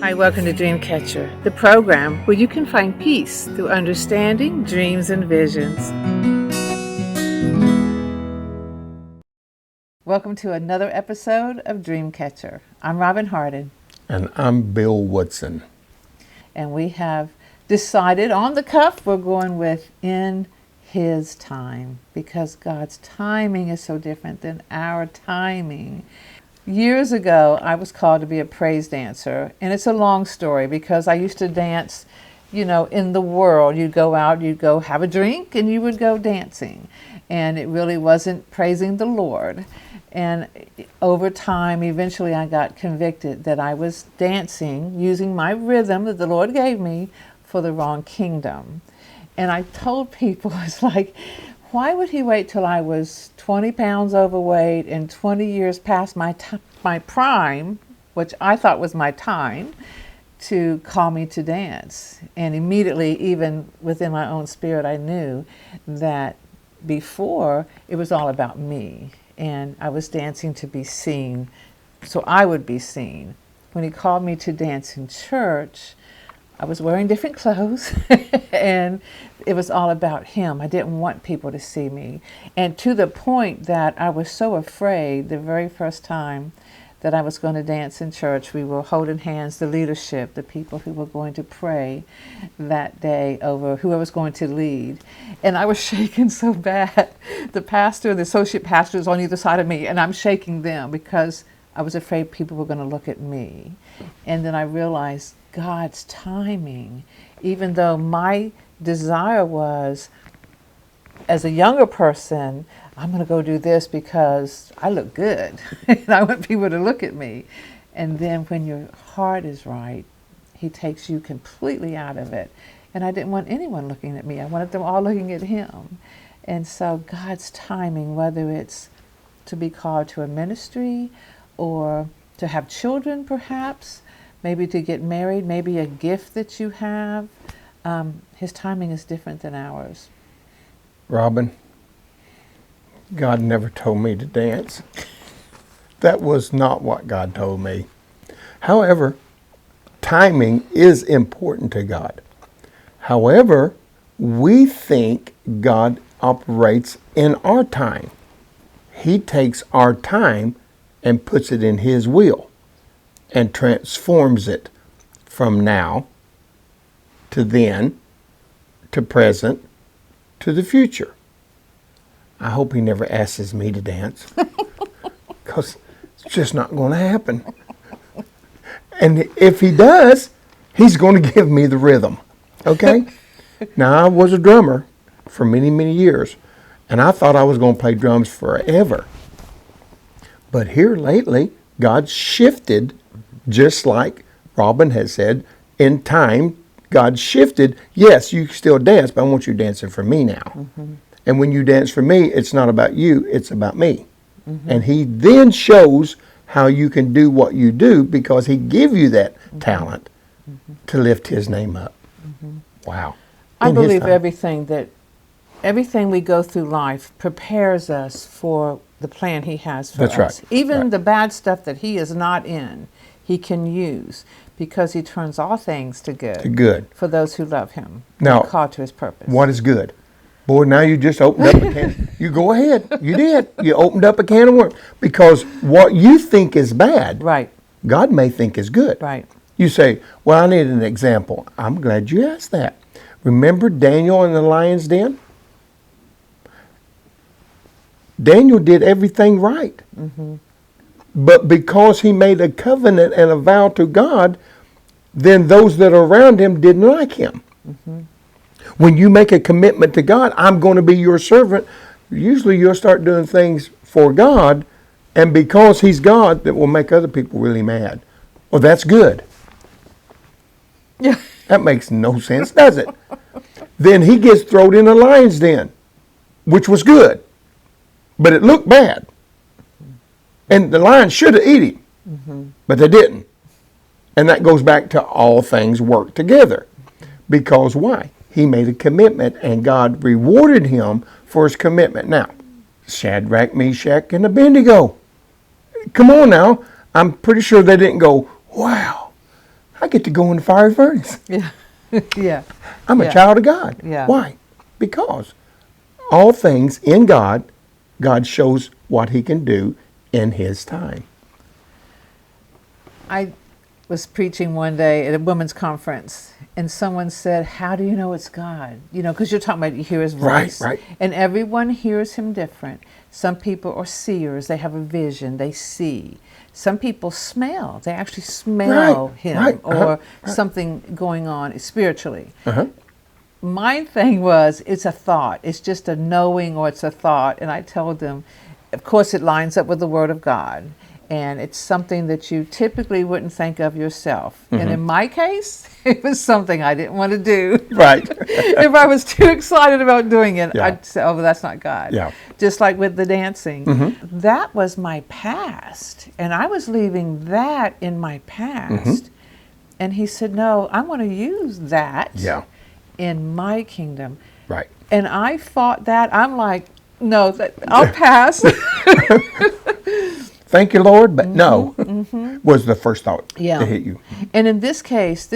Hi, welcome to Dreamcatcher, the program where you can find peace through understanding dreams and visions. Welcome to another episode of Dreamcatcher. I'm Robin Hardin. And I'm Bill Woodson. And we have decided on the cuff we're going with in His time, because God's timing is so different than our timing. Years ago, I was called to be a praise dancer, and it's a long story because I used to dance, in the world. You'd go out, you'd go have a drink, and you would go dancing. And it really wasn't praising the Lord. And over time, eventually I got convicted that I was dancing using my rhythm that the Lord gave me for the wrong kingdom. And I told people, it's like, why would he wait till I was 20 pounds overweight and 20 years past my prime, which I thought was my time, to call me to dance? And immediately, even within my own spirit, I knew that before it was all about me. And I was dancing to be seen, so I would be seen. When he called me to dance in church, I was wearing different clothes, and it was all about him. I didn't want people to see me. And to the point that I was so afraid the very first time that I was going to dance in church, we were holding hands, the leadership, the people who were going to pray that day over who I was going to lead. And I was shaking so bad. The pastor, the associate pastor was on either side of me, and I'm shaking them because I was afraid people were going to look at me. And then I realized God's timing, even though my desire was, as a younger person, I'm going to go do this because I look good and I want people to look at me. And then when your heart is right, he takes you completely out of it. And I didn't want anyone looking at me. I wanted them all looking at him. And so God's timing, whether it's to be called to a ministry or to have children perhaps, maybe to get married, maybe a gift that you have, his timing is different than ours. Robin, God never told me to dance. That was not what God told me. However, timing is important to God. However, we think God operates in our time. He takes our time and puts it in His will and transforms it from now to then to present to the future. I hope He never asks me to dance because it's just not going to happen. And if He does, He's going to give me the rhythm. Okay? Now, I was a drummer for many, many years, and I thought I was going to play drums forever. But here lately, God shifted, just like Robin has said, in time, God shifted. Yes, you still dance, but I want you dancing for me now. Mm-hmm. And when you dance for me, it's not about you, it's about me. Mm-hmm. And He then shows how you can do what you do because He gave you that talent to lift His name up. Mm-hmm. Wow. I believe everything we go through life prepares us for the plan He has for us. Right. Even the bad stuff that He is not in, He can use because He turns all things to good. For those who love Him. Now, and called to His purpose. What is good? Boy, now you just opened up a can. You go ahead. You did. You opened up a can of worms. Because what you think is bad, right, God may think is good. Right. You say, well, I need an example. I'm glad you asked that. Remember Daniel in the lion's den? Daniel did everything right. Mm-hmm. But because he made a covenant and a vow to God, then those that are around him didn't like him. Mm-hmm. When you make a commitment to God, I'm going to be your servant, usually you'll start doing things for God, and because He's God, that will make other people really mad. Well, that's good. Yeah. That makes no sense, does it? Then he gets thrown in a lion's den, which was good, but it looked bad. And the lions should have eaten him, but they didn't. And that goes back to all things work together. Because why? He made a commitment, and God rewarded him for his commitment. Now, Shadrach, Meshach, and Abednego. Come on now. I'm pretty sure they didn't go, wow, I get to go in the fiery furnace. Yeah. Yeah. I'm a Yeah. child of God. Yeah. Why? Because all things in God, God shows what he can do in his time. I was preaching one day at a women's conference, and someone said, "How do you know it's God?" You know, because you're talking about you hear his voice. Right. And everyone hears him different. Some people are seers, they have a vision, they see. Some people smell, they actually smell him or something going on spiritually. My thing was, it's a thought. It's just a knowing or it's a thought. And I told them, of course, it lines up with the Word of God. And it's something that you typically wouldn't think of yourself. And in my case, it was something I didn't want to do. Right. If I was too excited about doing it, Yeah. I'd say, oh, well, that's not God. Yeah. Just like with the dancing. That was my past. And I was leaving that in my past. And he said, no, I want to use that Yeah. in my kingdom. Right. And I fought that. I'm like, no, I'll pass. Thank you, Lord, but no, was the first thought Yeah. to hit you. And in this case,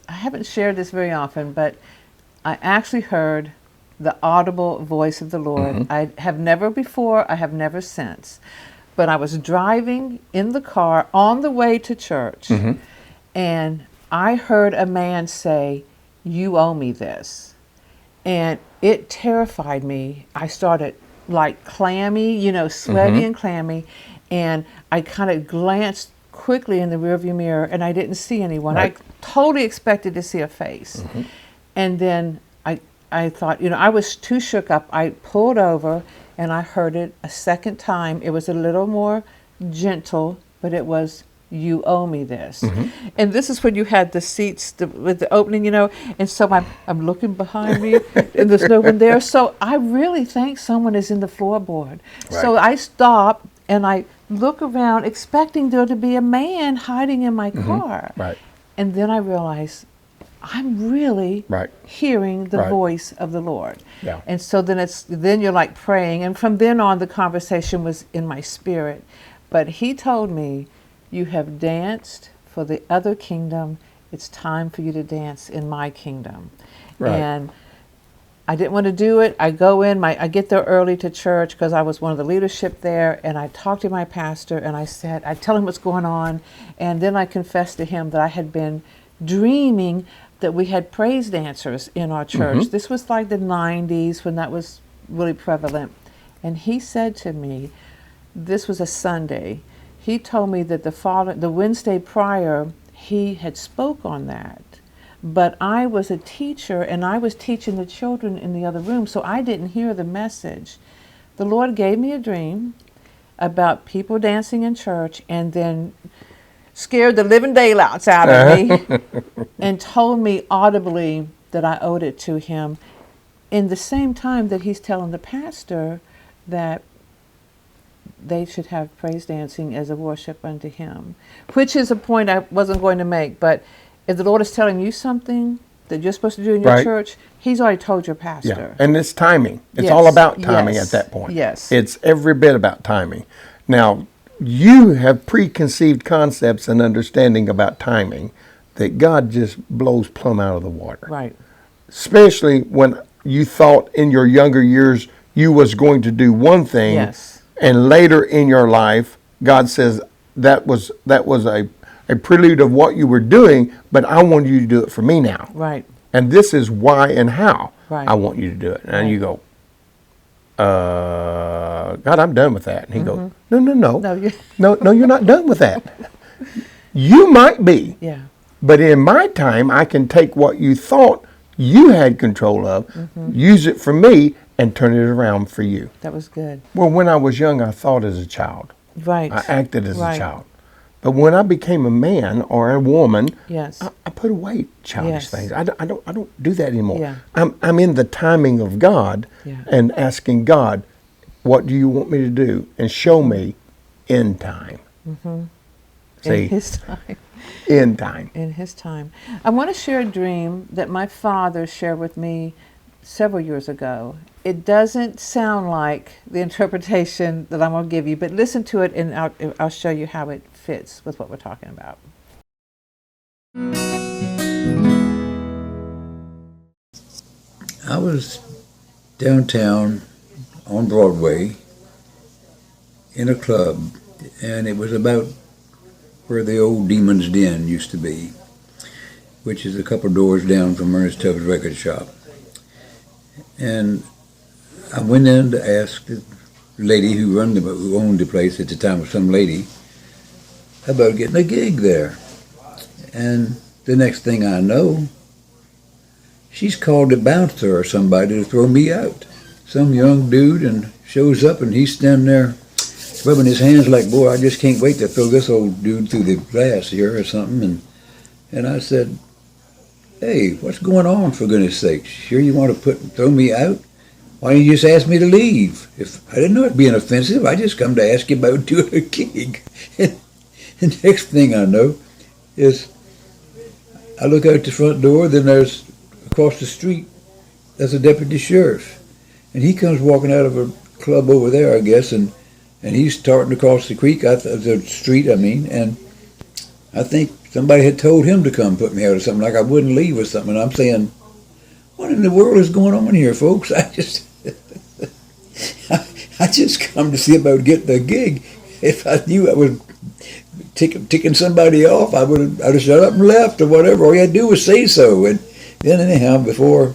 I haven't shared this very often, but I actually heard the audible voice of the Lord. I have never before, I have never since. But I was driving in the car on the way to church, and I heard a man say, "You owe me this." And it terrified me. I started like clammy, sweaty and clammy. And I kind of glanced quickly in the rearview mirror and I didn't see anyone. Right. I totally expected to see a face. And then I thought, I was too shook up. I pulled over and I heard it a second time. It was a little more gentle, but it was, "You owe me this." And this is when you had the seats with the opening, and so I'm looking behind me and there's no one there. So I really think someone is in the floorboard. Right. So I stop and I look around expecting there to be a man hiding in my car. Right. And then I realize I'm really Right. hearing the Right. voice of the Lord. Yeah. And so then you're like praying. And from then on, the conversation was in my spirit. But he told me, "You have danced for the other kingdom. It's time for you to dance in my kingdom." Right. And I didn't want to do it. I go in, I get there early to church because I was one of the leadership there, and I talked to my pastor and I tell him what's going on, and then I confessed to him that I had been dreaming that we had praise dancers in our church. This was like the 90s when that was really prevalent. And he said to me, this was a Sunday, he told me that the Wednesday prior, he had spoke on that. But I was a teacher and I was teaching the children in the other room, so I didn't hear the message. The Lord gave me a dream about people dancing in church and then scared the living daylights out of me and told me audibly that I owed it to him in the same time that he's telling the pastor that they should have praise dancing as a worship unto him, which is a point I wasn't going to make. But if the Lord is telling you something that you're supposed to do in your Right. church, he's already told your pastor. Yeah. And it's timing. It's Yes. all about timing Yes. at that point. Yes. It's every bit about timing. Now, you have preconceived concepts and understanding about timing that God just blows plumb out of the water. Right. Especially when you thought in your younger years you was going to do one thing, Yes. and later in your life, God says that was a prelude of what you were doing, but I want you to do it for me now. Right. And this is why and how Right. I want you to do it. And Right. you go, God, I'm done with that. And he goes, no, No, you. no, you're not done with that. You might be, Yeah. but in my time, I can take what you thought you had control of, use it for me, and turn it around for you. That was good. Well, when I was young, I thought as a child. Right. I acted as Right. a child. But when I became a man or a woman, Yes. I put away childish Yes. things. I don't do that anymore. Yeah. I'm in the timing of God Yeah. and asking God, what do you want me to do? And show me in time. See, In his time. in time. In his time. I want to share a dream that my father shared with me several years ago. It doesn't sound like the interpretation that I'm going to give you, but listen to it and I'll show you how it fits with what we're talking about. I was downtown on Broadway in a club, and it was about where the old Demon's Den used to be, which is a couple doors down from Ernest Tubbs' record shop. And I went in to ask the lady who owned the place at the time, was some lady, about getting a gig there. And the next thing I know, she's called the bouncer or somebody to throw me out. Some young dude and shows up and he's standing there rubbing his hands like, boy, I just can't wait to throw this old dude through the glass here or something. And I said, hey, what's going on, for goodness sake? Sure you want to throw me out? Why didn't you just ask me to leave? If I didn't know it being offensive, I just come to ask you about doing a gig. And the next thing I know is I look out the front door, then there's across the street, there's a deputy sheriff. And he comes walking out of a club over there, I guess, and he's starting to cross the creek, the street, I mean, and I think somebody had told him to come put me out or something, like I wouldn't leave or something. And I'm saying, what in the world is going on here, folks? I just come to see about getting a gig. If I knew I was ticking somebody off, I'd have shut up and left or whatever. All you had to do was say so. And then anyhow, before,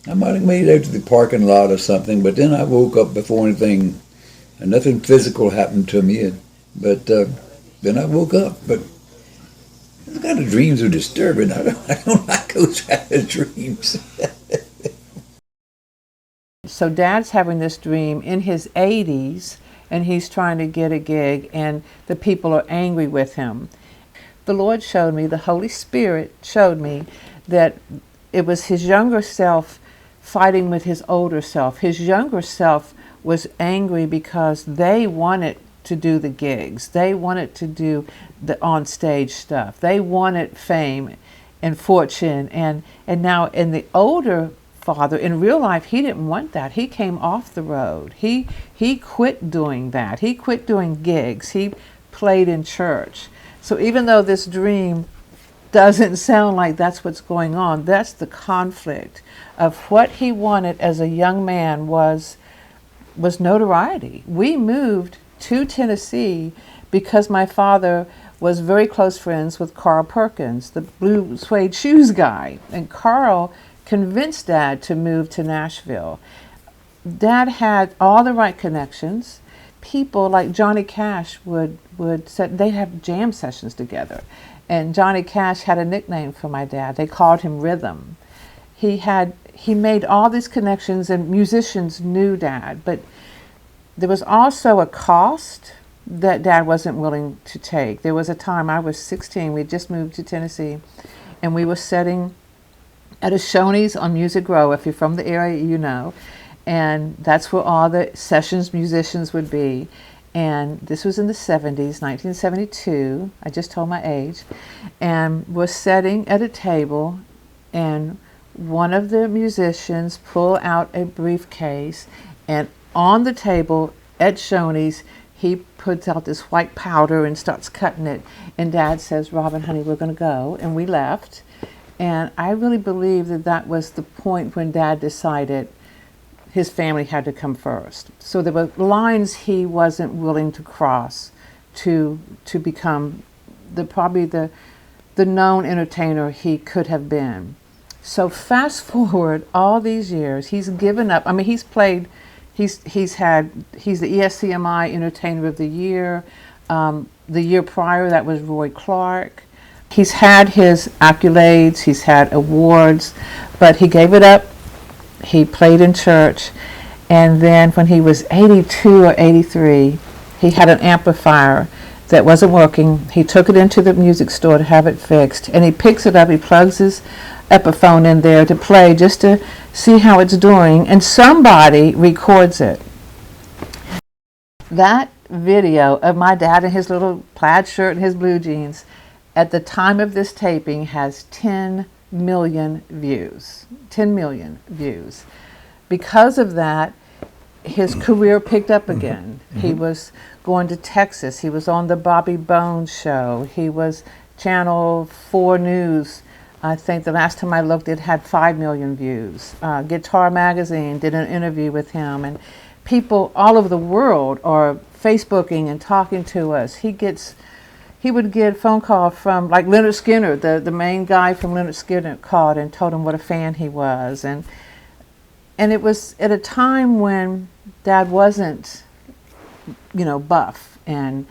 I might have made it out to the parking lot or something, but then I woke up before anything, and nothing physical happened to me. But then I woke up. But those kind of dreams are disturbing. I don't like those kind of dreams. So Dad's having this dream in his 80s, and he's trying to get a gig, and the people are angry with him. The Lord showed me, the Holy Spirit showed me, that it was his younger self fighting with his older self. His younger self was angry because they wanted to do the gigs. They wanted to do the on-stage stuff. They wanted fame and fortune. And now in the older father, in real life, he didn't want that. He came off the road. He quit doing that. He quit doing gigs. He played in church. So even though this dream doesn't sound like that's what's going on, that's the conflict of what he wanted as a young man was notoriety. We moved to Tennessee because my father was very close friends with Carl Perkins, the blue suede shoes guy. And Carl convinced Dad to move to Nashville. Dad had all the right connections. People like Johnny Cash would they'd have jam sessions together. And Johnny Cash had a nickname for my dad. They called him Rhythm. He made all these connections, and musicians knew Dad. But there was also a cost that Dad wasn't willing to take. There was a time, I was 16, we had just moved to Tennessee, and we were sitting at a Shoney's on Music Row. If you're from the area, you know. And that's where all the sessions musicians would be. And this was in the 70s, 1972. I just told my age. And we're sitting at a table, and one of the musicians pulled out a briefcase, and on the table at Shoney's, he puts out this white powder and starts cutting it. And Dad says, Robin, honey, we're going to go. And we left. And I really believe that was the point when Dad decided his family had to come first. So there were lines he wasn't willing to cross to become probably the known entertainer he could have been. So fast forward all these years, he's given up. I mean, he's played, he's the ESCMI Entertainer of the Year. The year prior, that was Roy Clark. He's had his accolades, he's had awards, but he gave it up. He played in church, and then when he was 82 or 83, he had an amplifier that wasn't working. He took it into the music store to have it fixed, and he picks it up, he plugs his Epiphone in there to play just to see how it's doing, and somebody records it. That video of my dad in his little plaid shirt and his blue jeans at the time of this taping has 10 million views. 10 million views. Because of that, his career picked up again. Mm-hmm. He was going to Texas. He was on the Bobby Bones show. He was Channel 4 News I think the last time I looked, it had 5 million views. Guitar Magazine did an interview with him, and people all over the world are Facebooking and talking to us. He would get a phone call from, like, Leonard Skinner, the main guy from Leonard Skinner called and told him what a fan he was. And it was at a time when Dad wasn't, buff. And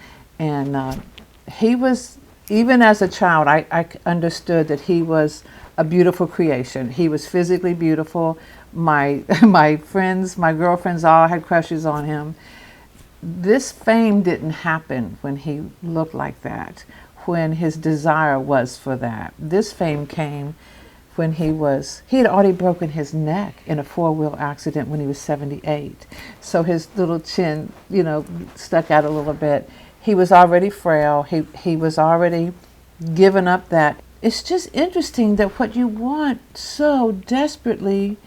he was, even as a child, I understood that he was a beautiful creation. He was physically beautiful. My girlfriends all had crushes on him. This fame didn't happen when he looked like that, when his desire was for that. This fame came when he had already broken his neck in a 4-wheel accident when he was 78. So his little chin, stuck out a little bit. He was already frail. He was already given up that. It's just interesting that what you want so desperately,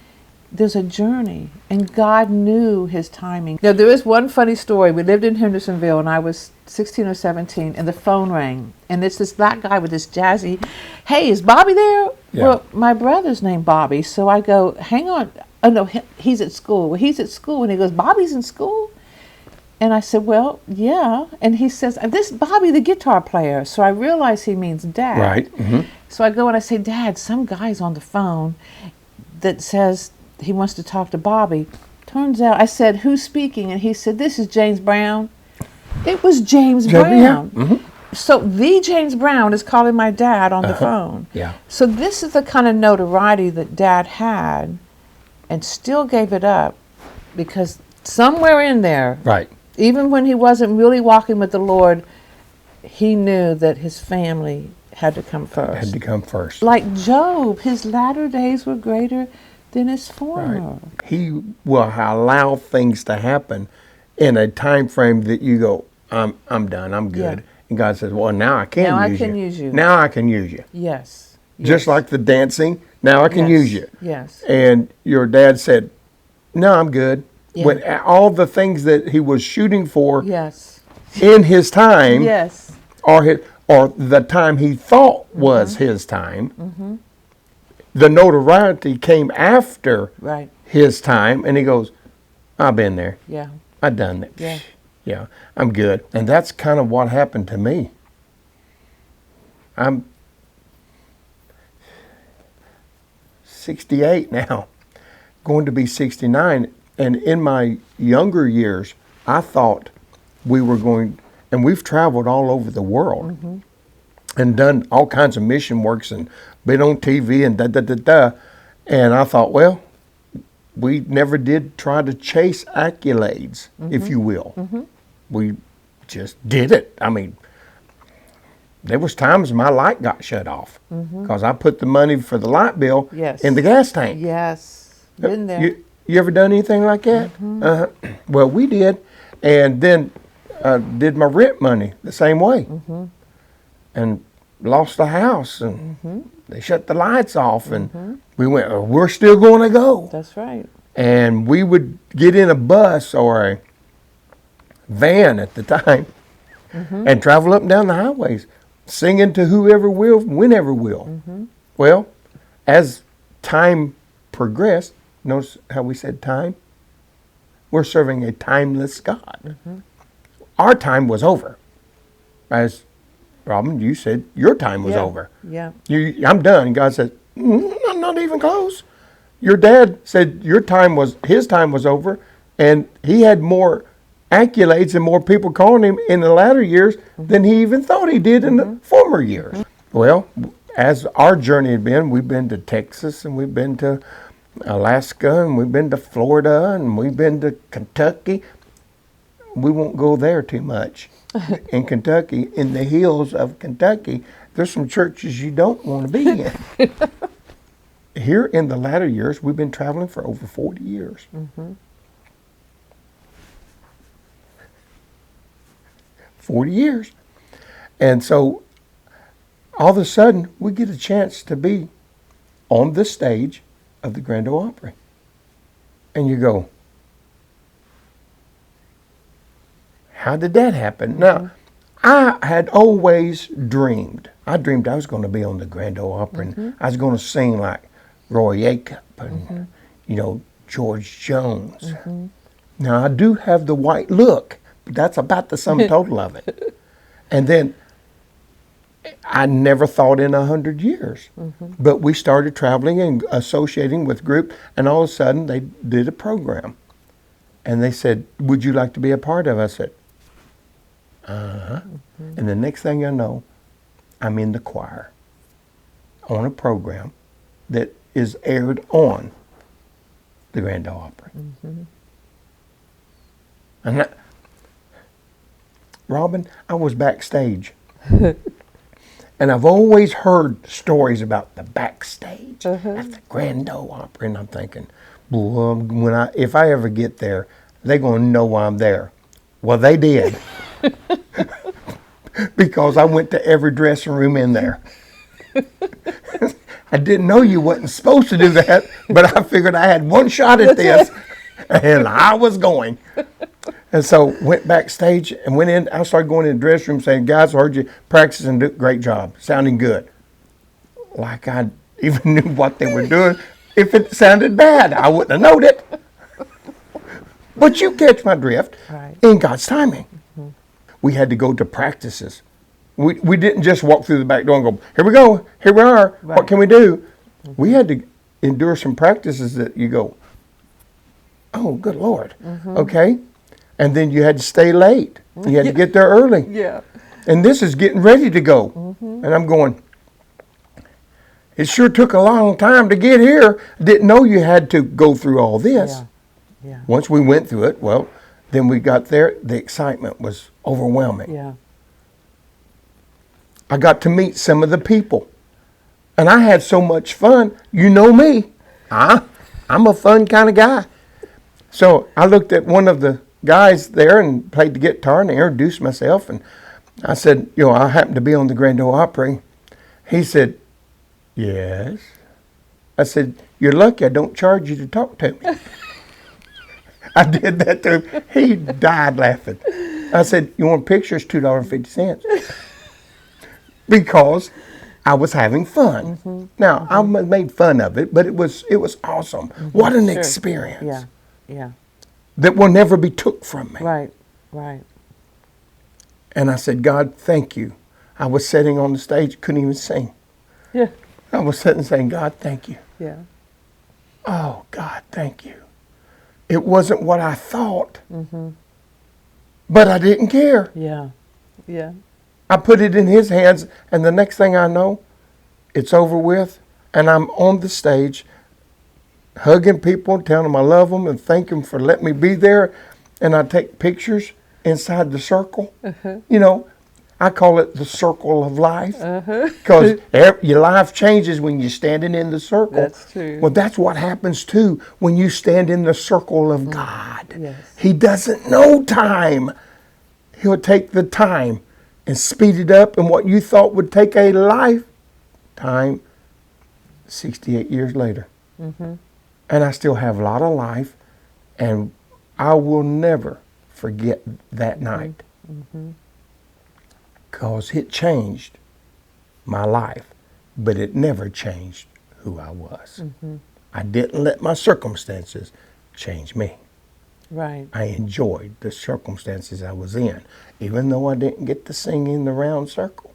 there's a journey, and God knew his timing. Now, there is one funny story. We lived in Hendersonville, and I was 16 or 17, and the phone rang, and it's this black guy with this jazzy, "Hey, is Bobby there?" Yeah. Well, my brother's named Bobby, so I go, "Hang on. Oh, no, he's at school." Well, he's at school, and he goes, "Bobby's in school?" And I said, "Well, yeah." And he says, "This is Bobby, the guitar player." So I realize he means Dad. Right. Mm-hmm. So I go and I say, "Dad, some guy's on the phone that says he wants to talk to Bobby." Turns out, I said, "Who's speaking?" And he said, "This is James Brown." It was James Brown. Yeah. Mm-hmm. So the James Brown is calling my dad on the phone. Yeah. So this is the kind of notoriety that Dad had, and still gave it up, because somewhere in there, Right. even when he wasn't really walking with the Lord, he knew that his family had to come first. Had to come first. Like Job, his latter days were greater than his former. Right. He will allow things to happen in a time frame that you go, I'm done, I'm good. Yeah. And God says, well, now I can Now I use can you. use you. Now I can use you. Yes. Just like the dancing, now I can Yes. use you. Yes. And your dad said, no, I'm good. Yeah. When all the things that he was shooting for Yes. in his time, Yes. or the time he thought was his time, the notoriety came after Right. his time, and he goes, I've been there. Yeah. I've done it. Yeah. Yeah, I'm good. And that's kind of what happened to me. I'm 68 now, going to be 69. And in my younger years, I thought we were going, and we've traveled all over the world and done all kinds of mission works and been on TV and da-da-da-da. And I thought, well, we never did try to chase accolades, if you will. We just did it. I mean, there was times my light got shut off because I put the money for the light bill Yes. in the gas tank. Yes. Been there. You ever done anything like that? Well, we did. And then did my rent money the same way. And lost the house, and they shut the lights off, and we went, oh, we're still going to go. That's right. And we would get in a bus or a van at the time and travel up and down the highways, singing to whoever will, whenever will. Well, as time progressed, notice how we said time? We're serving a timeless God. Our time was over. As Robin, you said your time was Yeah. over. Yeah. I'm done. And God said, I'm not even close. Your dad said his time was over, and he had more accolades and more people calling him in the latter years than he even thought he did in the former years. Well, as our journey had been, we've been to Texas, and we've been to Alaska, and we've been to Florida, and we've been to Kentucky. We won't go there too much. In Kentucky, in the hills of Kentucky, there's some churches you don't want to be in. Here in the latter years, we've been traveling for over 40 years. 40 years. And so all of a sudden, we get a chance to be on the stage of the Grand Ole Opry. And you go, how did that happen? Now, I had always dreamed. I dreamed I was going to be on the Grand Ole Opry. And I was going to sing like Roy Acuff and, George Jones. Now, I do have the white look, but that's about the sum total of it. And then I never thought in 100 years. But we started traveling and associating with groups, and all of a sudden they did a program. And they said, would you like to be a part of it? I said, uh-huh. And the next thing I know, I'm in the choir on a program that is aired on the Grand Ole Opry. And Robin, I was backstage. And I've always heard stories about the backstage at the Grand Ole Opry, and I'm thinking, boy, if I ever get there, they're going to know I'm there. Well, they did. Because I went to every dressing room in there. I didn't know you wasn't supposed to do that, but I figured I had one shot at this, and I was going. And so went backstage and went in. I started going in the dressing room saying, guys, I heard you practice and do a great job, sounding good. Like I even knew what they were doing. If it sounded bad, I wouldn't have known it. But you catch my drift. Right. In God's timing. We had to go to practices. We didn't just walk through the back door and go, here we go, here we are, Right. What can we do? We had to endure some practices that you go, oh, good Lord, okay? And then you had to stay late. You had to get there early. Yeah. And this is getting ready to go. And I'm going, it sure took a long time to get here. Didn't know you had to go through all this. Yeah. Once we went through it, well, then we got there, the excitement was overwhelming. Yeah. I got to meet some of the people. And I had so much fun. You know me. I'm a fun kind of guy. So I looked at one of the guys there and played the guitar and I introduced myself. And I said, I happen to be on the Grand Ole Opry. He said, yes. I said, you're lucky I don't charge you to talk to me. I did that to him. He died laughing. I said, you want pictures? $2.50. Because I was having fun. Now, I made fun of it, but it was awesome. What an experience. Yeah. That will never be took from me. Right. And I said, God, thank you. I was sitting on the stage, couldn't even sing. Yeah. I was sitting saying, God, thank you. Yeah. Oh, God, thank you. It wasn't what I thought, but I didn't care. Yeah. I put it in his hands, and the next thing I know, it's over with, and I'm on the stage hugging people, telling them I love them, and thank them for letting me be there, and I take pictures inside the circle. I call it the circle of life, because your life changes when you're standing in the circle. That's true. Well, that's what happens too when you stand in the circle of God. Yes. He doesn't know time. He'll take the time and speed it up, and what you thought would take a lifetime, 68 years later. And I still have a lot of life, and I will never forget that night. Because it changed my life, but it never changed who I was. I didn't let my circumstances change me. Right. I enjoyed the circumstances I was in. Even though I didn't get to sing in the round circle,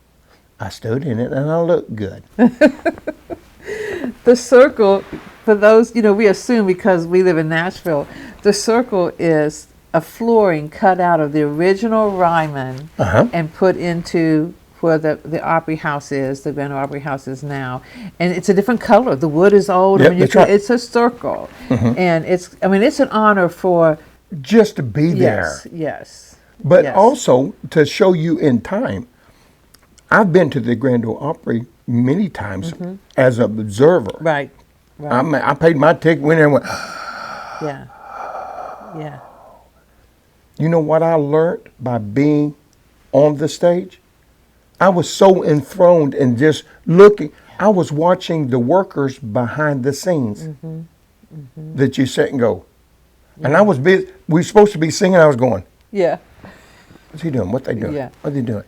I stood in it and I looked good. The circle, for those, we assume because we live in Nashville, the circle is a flooring cut out of the original Ryman and put into where the Opry House is, the Grand Ole Opry House is now. And it's a different color. The wood is old. Yep, that's right. It's a circle. And it's an honor for... Just to be there. Yes. But also to show you in time. I've been to the Grand Ole Opry many times as an observer. Right. I paid my ticket, went there and went, Yeah. You know what I learned by being on the stage? I was so enthroned and just looking. I was watching the workers behind the scenes that you sit and go. And I was busy. We were supposed to be singing. I was going, Yeah. what's he doing? What they doing? Yeah. What are they doing?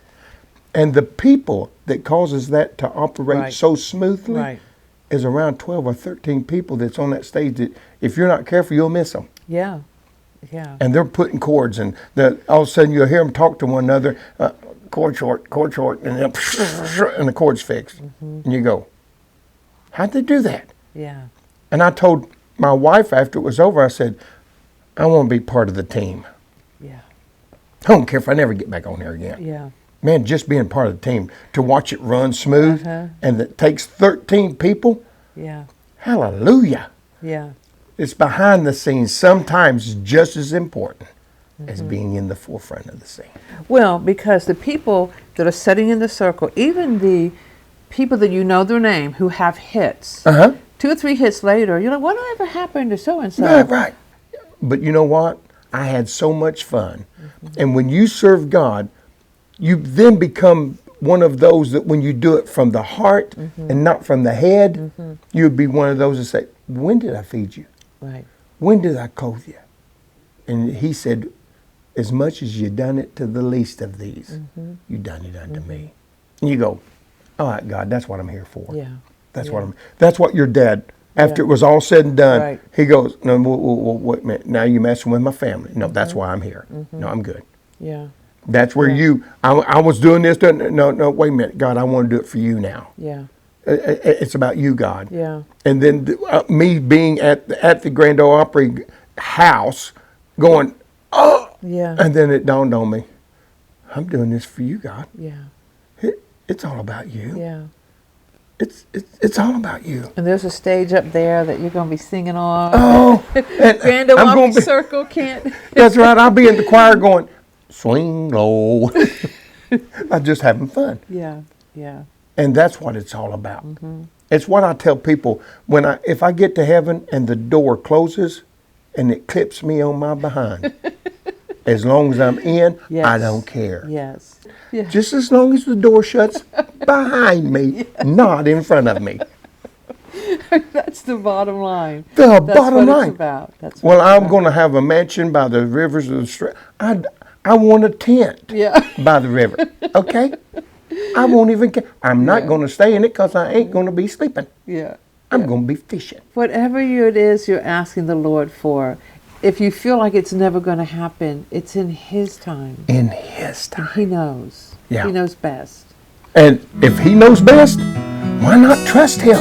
And the people that causes that to operate Right. so smoothly Right. is around 12 or 13 people that's on that stage that if you're not careful, you'll miss them. Yeah. Yeah. And they're putting chords, and all of a sudden you'll hear them talk to one another, chord short, and then and the chord's fixed. And you go, how'd they do that? Yeah. And I told my wife after it was over, I said, I want to be part of the team. Yeah. I don't care if I never get back on there again. Yeah. Man, just being part of the team, to watch it run smooth, Uh-huh. and it takes 13 people, Yeah. hallelujah. Yeah. It's behind the scenes sometimes just as important as being in the forefront of the scene. Well, because the people that are sitting in the circle, even the people that you know their name who have hits, 2 or 3 hits later, you're like, whatever happened to so-and-so? Right, right. But you know what? I had so much fun. And when you serve God, you then become one of those that when you do it from the heart and not from the head, you'd be one of those that say, when did I feed you? Right. When did I clothe you? And he said, as much as you done it to the least of these, you done it unto me. And you go, all right, God, that's what I'm here for. Yeah. That's what your dad, after it was all said and done, Right. he goes, no, wait a minute, now you're messing with my family. No, that's why I'm here. No, I'm good. Yeah. That's where I was doing this. No, wait a minute, God, I want to do it for you now. Yeah. It's about you, God. Yeah. And then me being at the Grand Ole Opry house going, oh, Yeah. and then it dawned on me, I'm doing this for you, God. Yeah. It's all about you. Yeah. It's all about you. And there's a stage up there that you're going to be singing on. Oh, and Grand Ole I'm Opry gonna be- Circle can't. That's right. I'll be in the choir going, swing low. I'm just having fun. Yeah. Yeah. And that's what it's all about. It's what I tell people if I get to heaven and the door closes and it clips me on my behind, as long as I'm in, Yes. I don't care. Yes. Yeah. Just as long as the door shuts behind me, not in front of me. That's the bottom line. The That's bottom what line. It's about. That's Well, what it's I'm about. going to have a mansion by the rivers of the stream. I want a tent Yeah. by the river. Okay? I won't even care. I'm not Yeah. going to stay in it because I ain't going to be sleeping. Yeah. I'm going to be fishing. Whatever it is you're asking the Lord for, if you feel like it's never going to happen, it's in His time. In His time. He knows. Yeah. He knows best. And if He knows best, why not trust Him?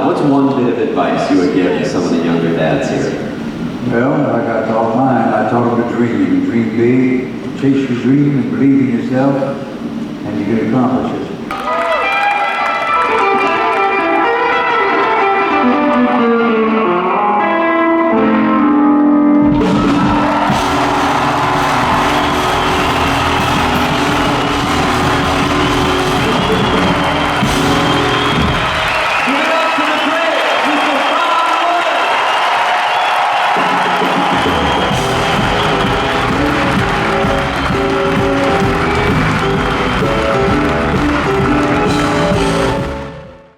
What's one bit of advice you would give to some of the younger dads here? Well, like I taught mine, I taught them to dream. Dream big, chase your dream, and believe in yourself, and you can accomplish it.